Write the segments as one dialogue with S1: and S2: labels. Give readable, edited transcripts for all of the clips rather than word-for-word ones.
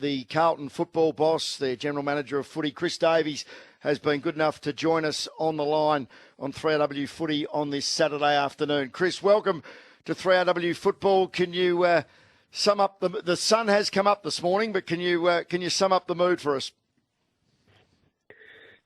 S1: the Carlton football boss, their general manager of footy, Chris Davies, has been good enough to join us on the line on 3RW Footy on this Saturday afternoon. Chris, welcome to 3RW Football. Can you sum up the sun has come up this morning, but can you sum up the mood for us?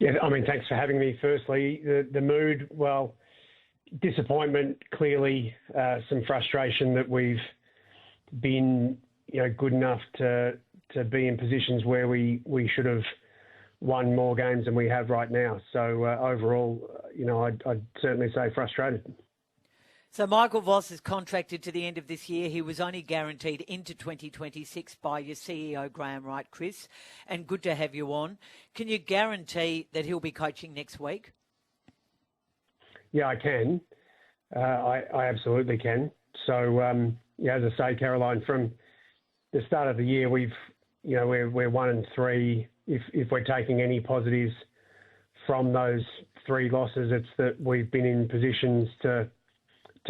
S2: Yeah, I mean, thanks for having me. Firstly, the mood, well, disappointment, clearly, some frustration that we've been, good enough to be in positions where we should have won more games than we have right now. So overall, I'd certainly say frustrated.
S3: So Michael Voss is contracted to the end of this year. He was only guaranteed into 2026 by your CEO, Graham Wright, Chris, and good to have you on. Can you guarantee that he'll be coaching next week?
S2: Yeah, I can. I absolutely can. So, as I say, Caroline, from the start of the year, we're 1-3. If we're taking any positives from those 3 losses, it's that we've been in positions to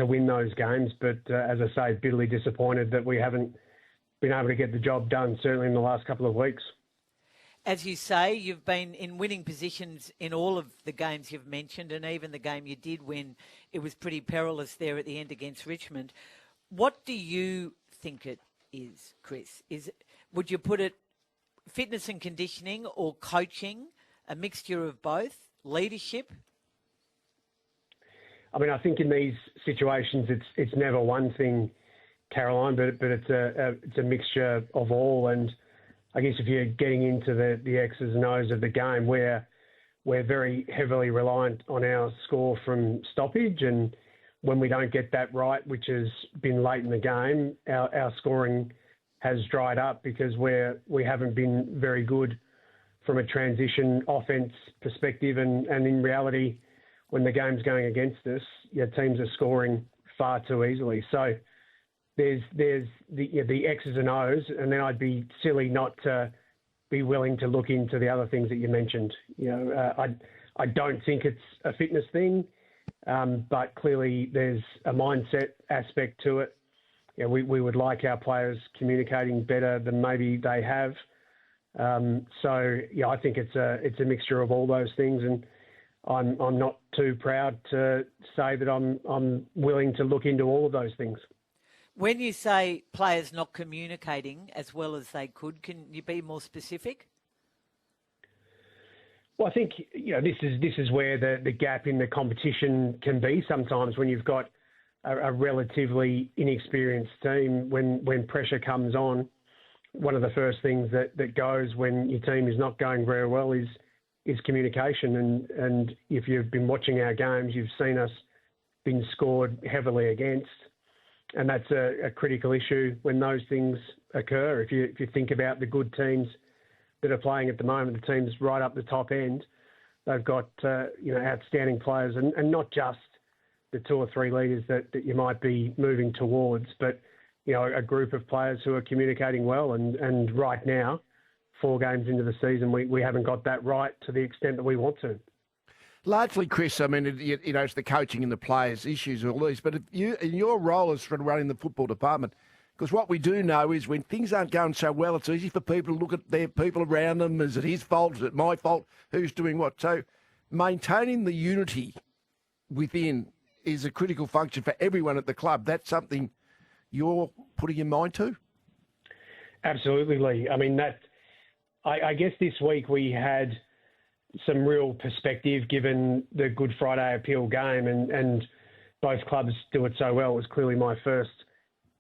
S2: win those games. But as I say, bitterly disappointed that we haven't been able to get the job done, certainly in the last couple of weeks.
S3: As you say, you've been in winning positions in all of the games you've mentioned, and even the game you did win, it was pretty perilous there at the end against Richmond. What do you think it is, Chris? Would you put it fitness and conditioning or coaching, a mixture of both, leadership?
S2: I mean, I think in these situations, it's never one thing, Caroline, but it's a mixture of all. And I guess if you're getting into the X's and O's of the game, we're very heavily reliant on our score from stoppage, and when we don't get that right, which has been late in the game, our scoring has dried up because we haven't been very good from a transition offense perspective, and in reality, when the game's going against us, teams are scoring far too easily. So there's the X's and O's, and then I'd be silly not to be willing to look into the other things that you mentioned. I don't think it's a fitness thing, but clearly there's a mindset aspect to it. We would like our players communicating better than maybe they have. I think it's a mixture of all those things, and I'm not too proud to say that I'm willing to look into all of those things.
S3: When you say players not communicating as well as they could, can you be more specific?
S2: Well, I think this is where the gap in the competition can be sometimes when you've got a relatively inexperienced team. When pressure comes on, one of the first things that goes when your team is not going very well is communication. And if you've been watching our games, you've seen us been scored heavily against. And that's a critical issue when those things occur. If you think about the good teams that are playing at the moment, the teams right up the top end, they've got outstanding players, and not just the 2 or 3 leaders that you might be moving towards, but a group of players who are communicating well. And right now, 4 games into the season, we haven't got that right to the extent that we want to.
S4: Largely, Chris, I mean, it's the coaching and the players' issues, all these. But in your role as running the football department, because what we do know is when things aren't going so well, it's easy for people to look at their people around them. Is it his fault? Is it my fault? Who's doing what? So maintaining the unity within is a critical function for everyone at the club. That's something you're putting your mind to?
S2: Absolutely, Lee. I mean, I guess this week we had some real perspective given the Good Friday appeal game, and both clubs do it so well. It was clearly my first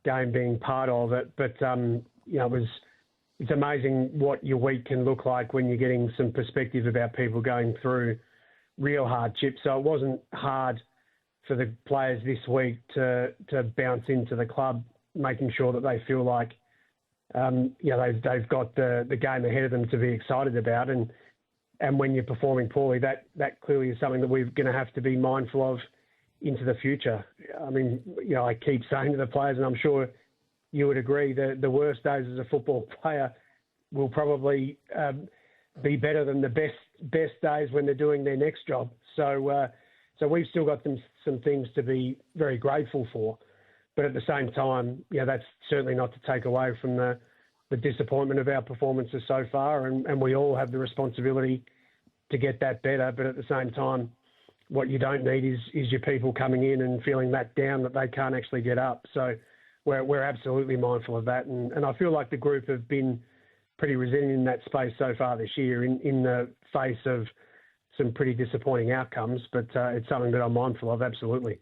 S2: game being part of it, but it's amazing what your week can look like when you're getting some perspective about people going through real hardship. So it wasn't hard for the players this week to bounce into the club, making sure that they feel like they've got the game ahead of them to be excited about. And when you're performing poorly, that clearly is something that we're going to have to be mindful of into the future. I mean, I keep saying to the players, and I'm sure you would agree, the worst days as a football player will probably be better than the best days when they're doing their next job. So we've still got some things to be very grateful for. But at the same time, that's certainly not to take away from the the disappointment of our performances so far, and we all have the responsibility to get that better. But at the same time, what you don't need is your people coming in and feeling that down that they can't actually get up. So we're absolutely mindful of that. And I feel like the group have been pretty resilient in that space so far this year in the face of some pretty disappointing outcomes. But it's something that I'm mindful of, absolutely.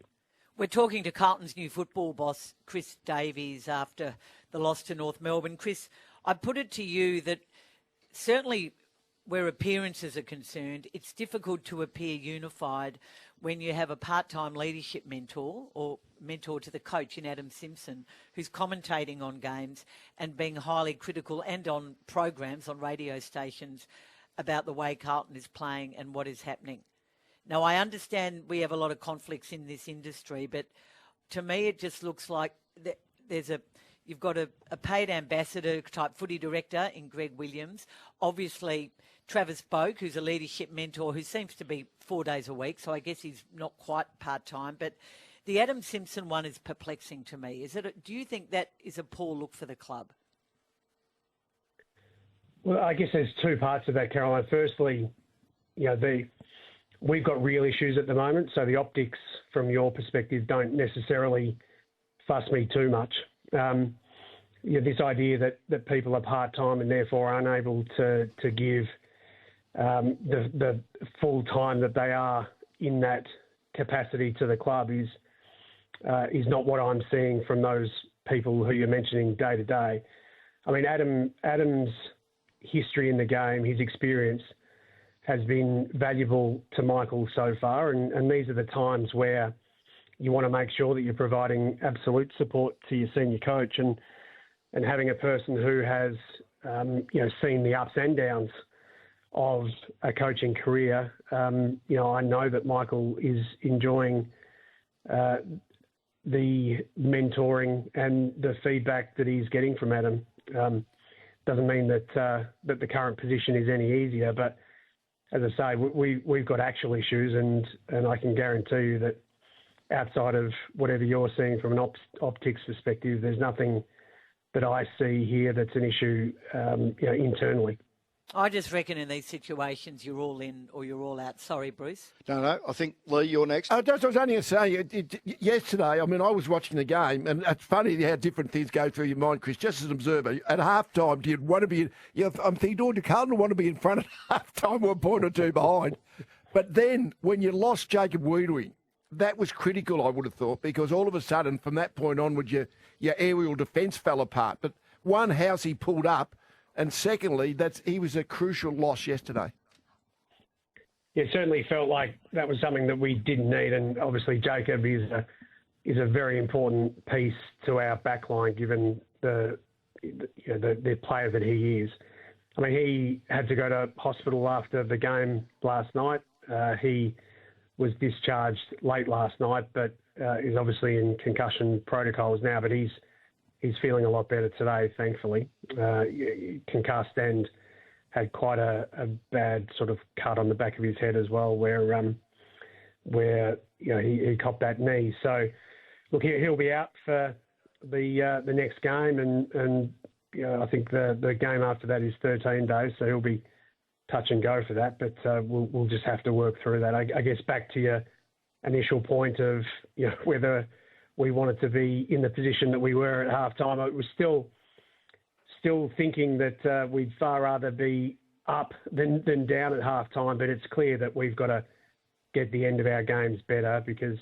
S3: We're talking to Carlton's new football boss, Chris Davies, after the loss to North Melbourne. Chris, I put it to you that certainly where appearances are concerned, it's difficult to appear unified when you have a part-time leadership mentor or mentor to the coach in Adam Simpson, who's commentating on games and being highly critical and on programs on radio stations about the way Carlton is playing and what is happening. Now, I understand we have a lot of conflicts in this industry, but to me it just looks like you've got a paid ambassador type footy director in Greg Williams. Obviously, Travis Boak, who's a leadership mentor who seems to be 4 days a week, so I guess he's not quite part-time. But the Adam Simpson one is perplexing to me. Do you think that is a poor look for the club?
S2: Well, I guess there's two parts of that, Caroline. Firstly, we've got real issues at the moment, so the optics from your perspective don't necessarily fuss me too much. This idea that people are part-time and therefore unable to give the full time that they are in that capacity to the club is not what I'm seeing from those people who you're mentioning day to day. I mean, Adam's history in the game, his experience, has been valuable to Michael so far, and these are the times where you want to make sure that you're providing absolute support to your senior coach, and having a person who has seen the ups and downs of a coaching career. I know that Michael is enjoying the mentoring and the feedback that he's getting from Adam. Doesn't mean that the current position is any easier, but as I say, we've got actual issues, and I can guarantee you that outside of whatever you're seeing from an optics perspective, there's nothing that I see here that's an issue internally.
S3: I just reckon in these situations you're all in or you're all out. Sorry, Bruce.
S1: No. I think, Leigh, you're next.
S4: I was only going to say, yesterday, I was watching the game, and it's funny how different things go through your mind, Chris. Just as an observer, at half-time, do you want to be... I'm thinking, do Carlton want to be in front at half-time or a point or two behind? But then, when you lost Jacob Wiedering, that was critical, I would have thought, because all of a sudden, from that point onward, your aerial defence fell apart. But one, how's he pulled up? And secondly, he was a crucial loss yesterday.
S2: It certainly felt like that was something that we didn't need, and obviously Jacob is a very important piece to our backline, given the player that he is. I mean, he had to go to hospital after the game last night. He was discharged late last night, but is obviously in concussion protocols now. But he's feeling a lot better today, thankfully. Concussed and had quite a bad sort of cut on the back of his head as well, where he copped that knee. So, look, he'll be out for the next game, and I think the game after that is 13 days, so he'll be touch and go for that. But we'll just have to work through that. I guess back to your initial point of whether we wanted to be in the position that we were at halftime. It was still thinking that we'd far rather be up than down at halftime, but it's clear that we've got to get the end of our games better, because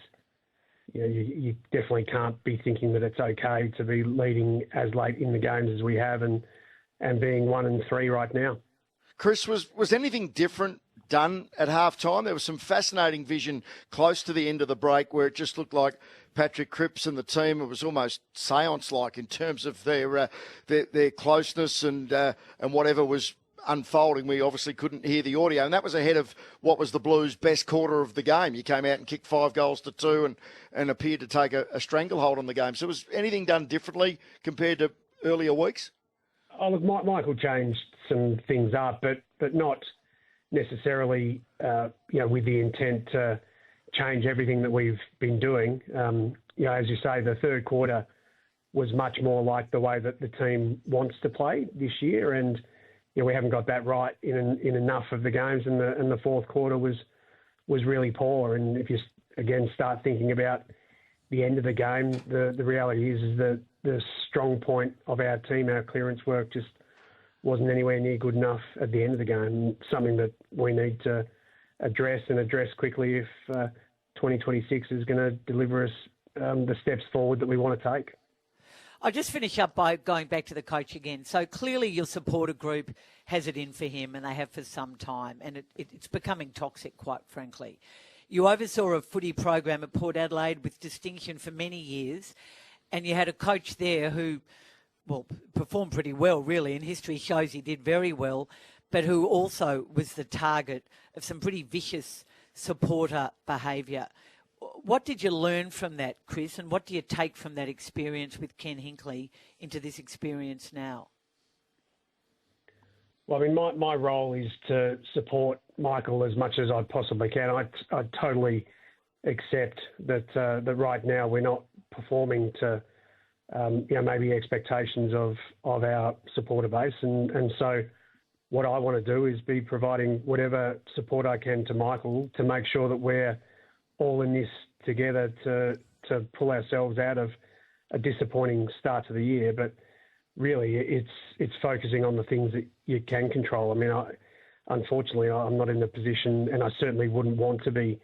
S2: you definitely can't be thinking that it's okay to be leading as late in the games as we have and being 1-3 right now.
S1: Chris, was anything different done at halftime? There was some fascinating vision close to the end of the break where it just looked like Patrick Cripps and the team, it was almost seance-like in terms of their closeness and whatever was unfolding. We obviously couldn't hear the audio, and that was ahead of what was the Blues' best quarter of the game. You came out and kicked 5-2 and appeared to take a stranglehold on the game. So was anything done differently compared to earlier weeks?
S2: Oh, look, Michael changed some things up, but not necessarily, with the intent to change everything that we've been doing. As you say, the third quarter was much more like the way that the team wants to play this year. And we haven't got that right in enough of the games, and the fourth quarter was really poor. And if you again start thinking about the end of the game, the reality is that the strong point of our team, our clearance work, just wasn't anywhere near good enough at the end of the game. Something that we need to address quickly if 2026 is going to deliver us the steps forward that we want to take.
S3: I'll just finish up by going back to the coach again. So clearly your supporter group has it in for him, and they have for some time, and it's becoming toxic, quite frankly. You oversaw a footy program at Port Adelaide with distinction for many years, and you had a coach there who, well, performed pretty well, really, and history shows he did very well, but who also was the target of some pretty vicious supporter behaviour. What did you learn from that, Chris, and what do you take from that experience with Ken Hinkley into this experience now?
S2: Well, I mean, my role is to support Michael as much as I possibly can. I totally accept that right now we're not performing to maybe expectations of our supporter base, and so what I want to do is be providing whatever support I can to Michael to make sure that we're all in this together to pull ourselves out of a disappointing start to the year. But really, it's focusing on the things that you can control. I mean, unfortunately, I'm not in the position, and I certainly wouldn't want to be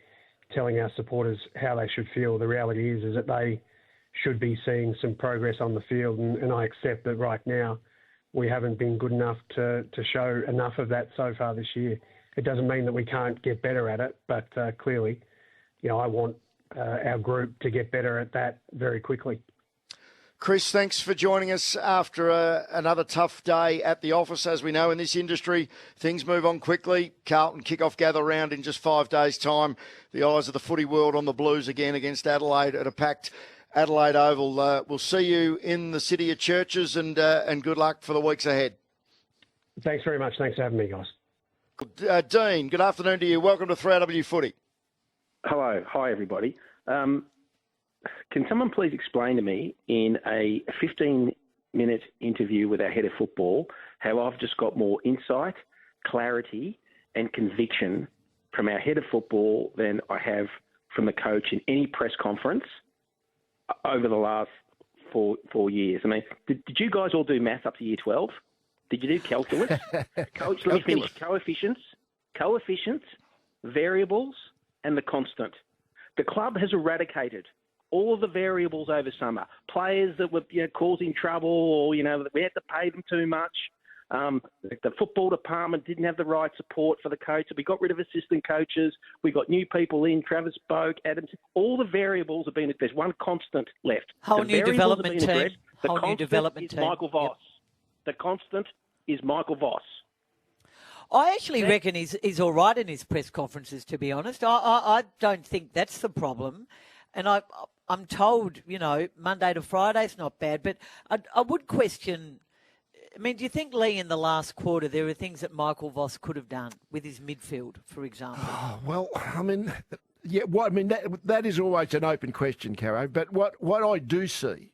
S2: telling our supporters how they should feel. The reality is that they should be seeing some progress on the field, and I accept that right now we haven't been good enough to show enough of that so far this year. It doesn't mean that we can't get better at it, but clearly, I want our group to get better at that very quickly.
S1: Chris, thanks for joining us after another tough day at the office. As we know, in this industry, things move on quickly. Carlton kick-off gather round in just 5 days' time. The eyes of the footy world on the Blues again against Adelaide at a packed Adelaide Oval. We'll see you in the City of Churches, and good luck for the weeks ahead.
S2: Thanks very much. Thanks for having me, guys.
S1: Dean, good afternoon to you. Welcome to 3AW Footy.
S5: Hello. Hi, everybody. Can someone please explain to me in a 15-minute interview with our head of football how I've just got more insight, clarity and conviction from our head of football than I have from the coach in any press conference over the last four years? I mean, did you guys all do maths up to year 12? Did you do calculus? Coach, let me finish. Coefficients, variables, and the constant. The club has eradicated all of the variables over summer. Players that were causing trouble, or we had to pay them too much. The football department didn't have the right support for the coach. So we got rid of assistant coaches. We got new people in. Travis Boak, Adams. All the variables have been. There's one constant left.
S3: Whole new development team.
S5: The constant is Michael Voss. Yep. The constant is Michael Voss.
S3: I actually reckon he's all right in his press conferences, to be honest. I don't think that's the problem. And I'm told, Monday to Friday is not bad. But I would question, I mean, do you think, Lee, in the last quarter, there are things that Michael Voss could have done with his midfield, for example?
S4: Oh, well, I mean, yeah, that is always an open question, Caro. But what I do see,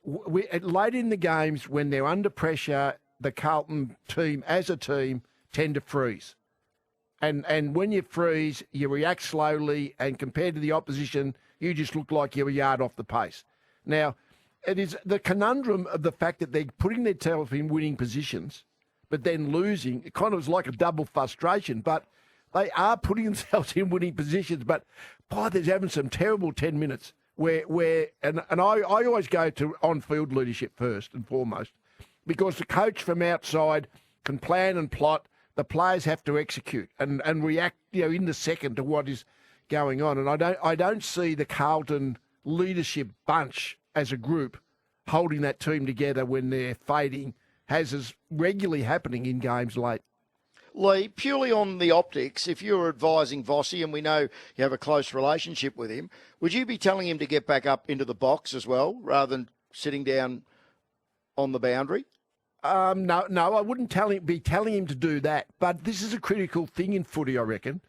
S4: late in the games when they're under pressure, the Carlton team, as a team, tend to freeze. And when you freeze, you react slowly, and compared to the opposition, you just look like you're a yard off the pace. Now, it is the conundrum of the fact that they're putting themselves in winning positions, but then losing. It kind of is like a double frustration, but they are putting themselves in winning positions. But, boy, they're having some terrible 10 minutes where and I always go to on-field leadership first and foremost, because the coach from outside can plan and plot. The players have to execute and react, in the second to what is going on. And I don't see the Carlton leadership bunch as a group holding that team together when they're fading, as is regularly happening in games late.
S1: Lee, purely on the optics, if you were advising Vossi, and we know you have a close relationship with him, would you be telling him to get back up into the box as well, rather than sitting down on the boundary?
S4: No, I wouldn't be telling him to do that. But this is a critical thing in footy, I reckon.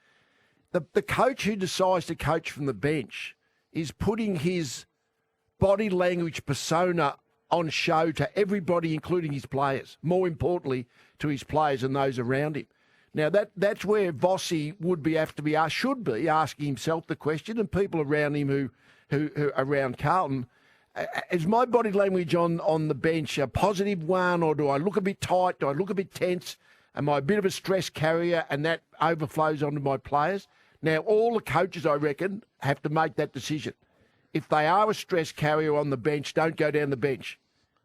S4: The coach who decides to coach from the bench is putting his body language persona on show to everybody, including his players. More importantly, to his players and those around him. Now, that's where Vossy should be asking himself the question, and people around him who around Carlton. Is my body language on the bench a positive one, or do I look a bit tight? Do I look a bit tense? Am I a bit of a stress carrier, and that overflows onto my players? Now, all the coaches, I reckon, have to make that decision. If they are a stress carrier on the bench, don't go down the bench.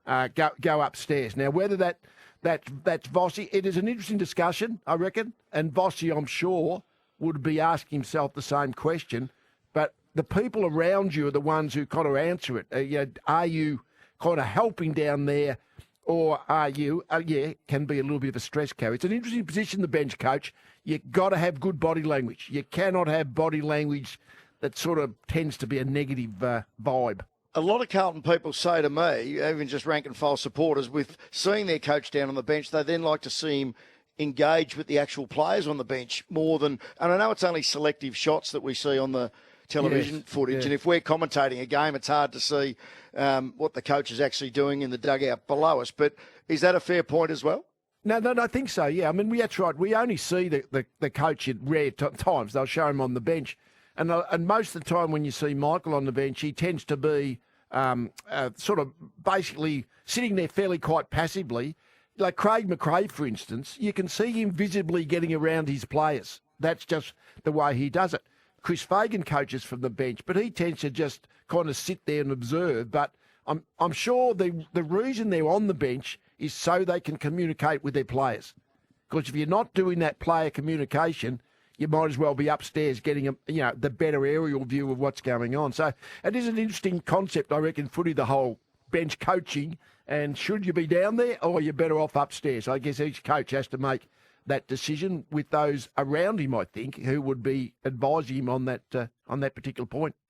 S4: Go upstairs. Now, whether that's Vossy, it is an interesting discussion, I reckon. And Vossy, I'm sure, would be asking himself the same question. But the people around you are the ones who kind of answer it. Are you kind of helping down there, or are you, can be a little bit of a stress carrier. It's an interesting position, the bench coach. You've got to have good body language. You cannot have body language that sort of tends to be a negative vibe.
S1: A lot of Carlton people say to me, even just rank and file supporters, with seeing their coach down on the bench, they then like to see him engage with the actual players on the bench more than, and I know it's only selective shots that we see on the television footage, and if we're commentating a game, it's hard to see what the coach is actually doing in the dugout below us. But is that a fair point as well?
S4: No, I think so, yeah. I mean, that's right. We only see the coach at rare times. They'll show him on the bench. And most of the time when you see Michael on the bench, he tends to be sort of basically sitting there fairly quite passively. Like Craig McRae, for instance, you can see him visibly getting around his players. That's just the way he does it. Chris Fagan coaches from the bench, but he tends to just kind of sit there and observe. But I'm sure the reason they're on the bench is so they can communicate with their players. Because if you're not doing that player communication, you might as well be upstairs getting the better aerial view of what's going on. So it is an interesting concept, I reckon, footy, the whole bench coaching. And should you be down there, or you're better off upstairs? I guess each coach has to make that decision with those around him, I think, who would be advising him on that particular point.